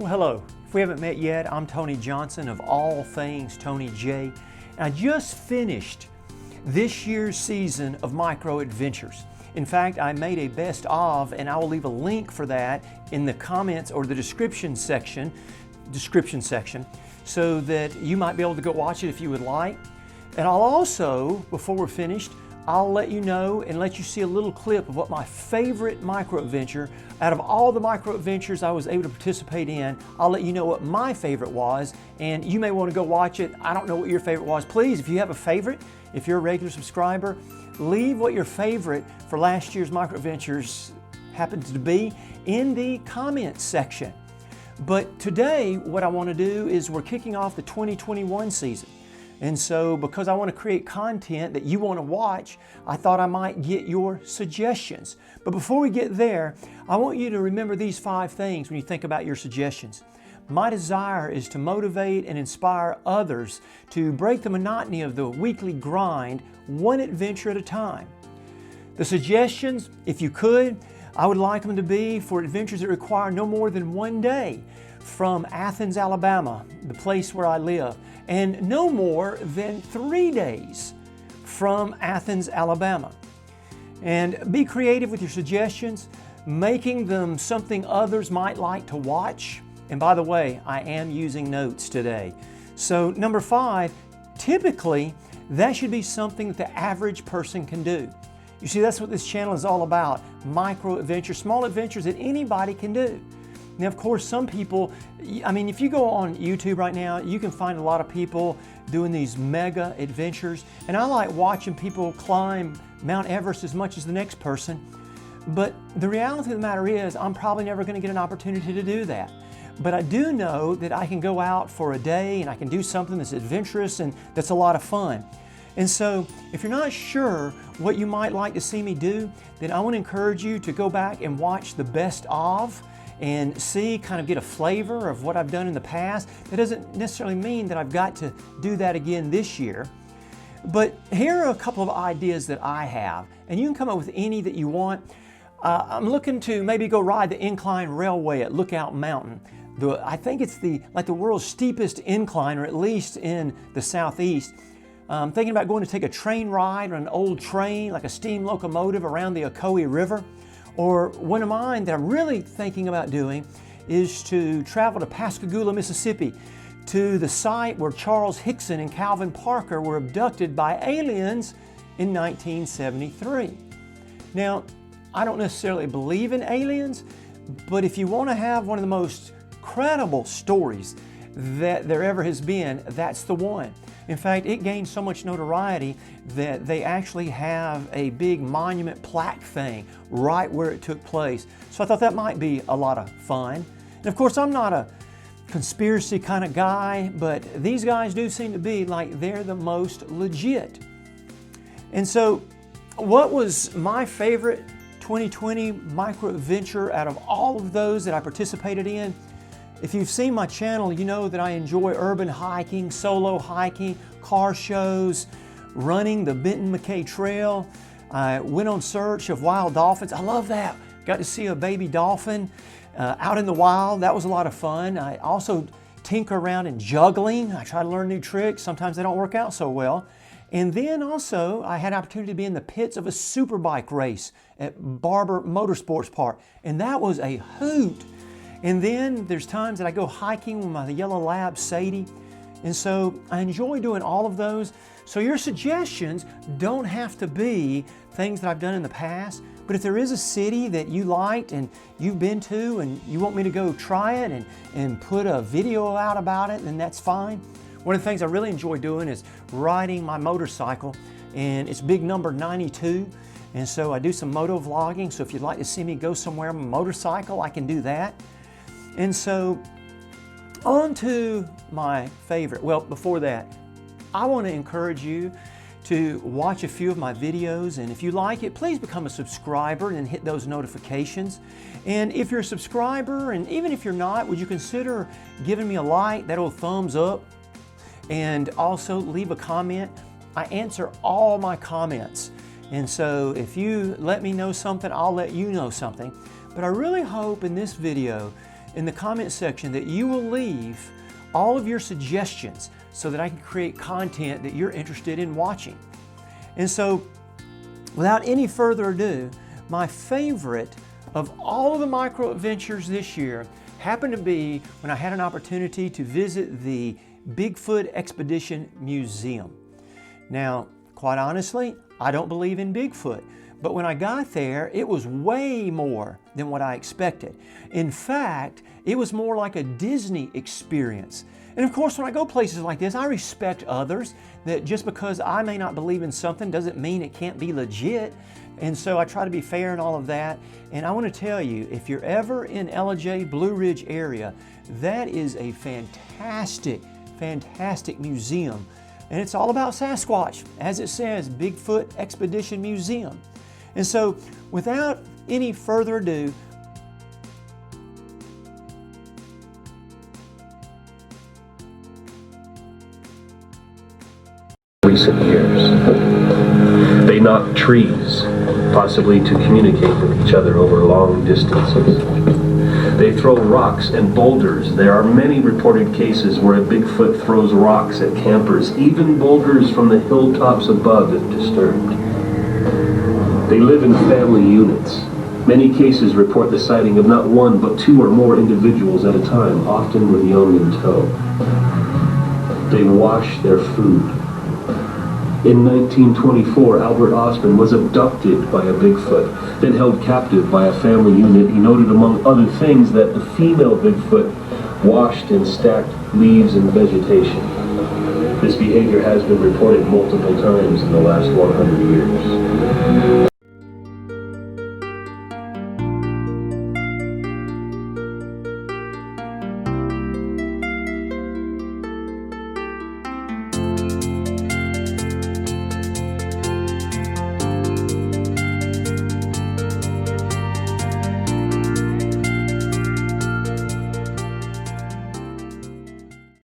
Hello. If we haven't met yet, I'm Tony Johnson of All Things Tony J. And I just finished this year's season of Micro Adventures. In fact, I made a best of, and I will leave a link for that in the comments or the description section, so that you might be able to go watch it if you would like. And I'll also, before we're finished, I'll let you know and let you see a little clip of what my favorite micro adventure, out of all the micro adventures I was able to participate in, I'll let you know what my favorite was, and you may want to go watch it. I don't know what your favorite was. Please, if you have a favorite, if you're a regular subscriber, leave what your favorite for last year's micro adventures happens to be in the comments section. But today, what I want to do is we're kicking off the 2021 season. And so because I want to create content that you want to watch, I thought I might get your suggestions. But before we get there, I want you to remember these 5 things when you think about your suggestions. My desire is to motivate and inspire others to break the monotony of the weekly grind, one adventure at a time. The suggestions, if you could, I would like them to be for adventures that require no more than 1 day from Athens, Alabama, the place where I live, and no more than 3 days from Athens, Alabama. And be creative with your suggestions, making them something others might like to watch. And by the way, I am using notes today. So number 5, typically that should be something that the average person can do. You see, that's what this channel is all about, micro adventures, small adventures that anybody can do. Now, of course, some people, I mean, if you go on YouTube right now, you can find a lot of people doing these mega adventures. And I like watching people climb Mount Everest as much as the next person. But the reality of the matter is, I'm probably never going to get an opportunity to do that. But I do know that I can go out for a day and I can do something that's adventurous and that's a lot of fun. And so if you're not sure what you might like to see me do, then I want to encourage you to go back and watch the best of and see, kind of get a flavor of what I've done in the past. That doesn't necessarily mean that I've got to do that again this year. But here are a couple of ideas that I have, and you can come up with any that you want. I'm looking to maybe go ride the incline railway at Lookout Mountain. I think it's like the world's steepest incline, or at least in the southeast. I'm thinking about going to take a train ride on an old train, like a steam locomotive around the Ocoee River. Or one of mine that I'm really thinking about doing is to travel to Pascagoula, Mississippi, to the site where Charles Hickson and Calvin Parker were abducted by aliens in 1973. Now, I don't necessarily believe in aliens, but if you want to have one of the most credible stories that there ever has been, that's the one. In fact, it gained so much notoriety that they actually have a big monument plaque thing right where it took place. So I thought that might be a lot of fun. And of course, I'm not a conspiracy kind of guy, but these guys do seem to be like they're the most legit. And so what was my favorite 2020 micro adventure out of all of those that I participated in? If you've seen my channel, you know that I enjoy urban hiking, solo hiking, car shows, running the Benton McKay Trail. I went on search of wild dolphins. I love that. Got to see a baby dolphin out in the wild. That was a lot of fun. I also tinker around in juggling. I try to learn new tricks. Sometimes they don't work out so well. And then also, I had an opportunity to be in the pits of a superbike race at Barber Motorsports Park. And that was a hoot. And then there's times that I go hiking with my yellow lab, Sadie. And so I enjoy doing all of those. So your suggestions don't have to be things that I've done in the past, but if there is a city that you liked and you've been to and you want me to go try it and put a video out about it, then that's fine. One of the things I really enjoy doing is riding my motorcycle, and it's big number 92. And so I do some motovlogging. So if you'd like to see me go somewhere on a motorcycle, I can do that. And so on to my favorite. Well, before that, I want to encourage you to watch a few of my videos. And if you like it, please become a subscriber and hit those notifications. And if you're a subscriber, and even if you're not, would you consider giving me a like, that old thumbs up, and also leave a comment? I answer all my comments. And so if you let me know something, I'll let you know something. But I really hope in this video in the comment section that you will leave all of your suggestions so that I can create content that you're interested in watching. And so, without any further ado, my favorite of all of the micro adventures this year happened to be when I had an opportunity to visit the Bigfoot Expedition Museum. Now, quite honestly, I don't believe in Bigfoot, but when I got there, it was way more than what I expected. In fact, it was more like a Disney experience. And of course, when I go places like this, I respect others, that just because I may not believe in something doesn't mean it can't be legit. And so I try to be fair in all of that. And I want to tell you, if you're ever in LJ Blue Ridge area, that is a fantastic, fantastic museum. And it's all about Sasquatch, as it says, Bigfoot Expedition Museum. And so, without any further ado, recent years, they knock trees, possibly to communicate with each other over long distances. They throw rocks and boulders. There are many reported cases where a Bigfoot throws rocks at campers, even boulders from the hilltops above if disturbed. They live in family units. Many cases report the sighting of not one but two or more individuals at a time, often with young in tow. They wash their food. In 1924, Albert Osman was abducted by a Bigfoot, then held captive by a family unit. He noted, among other things, that the female Bigfoot washed and stacked leaves and vegetation. This behavior has been reported multiple times in the last 100 years.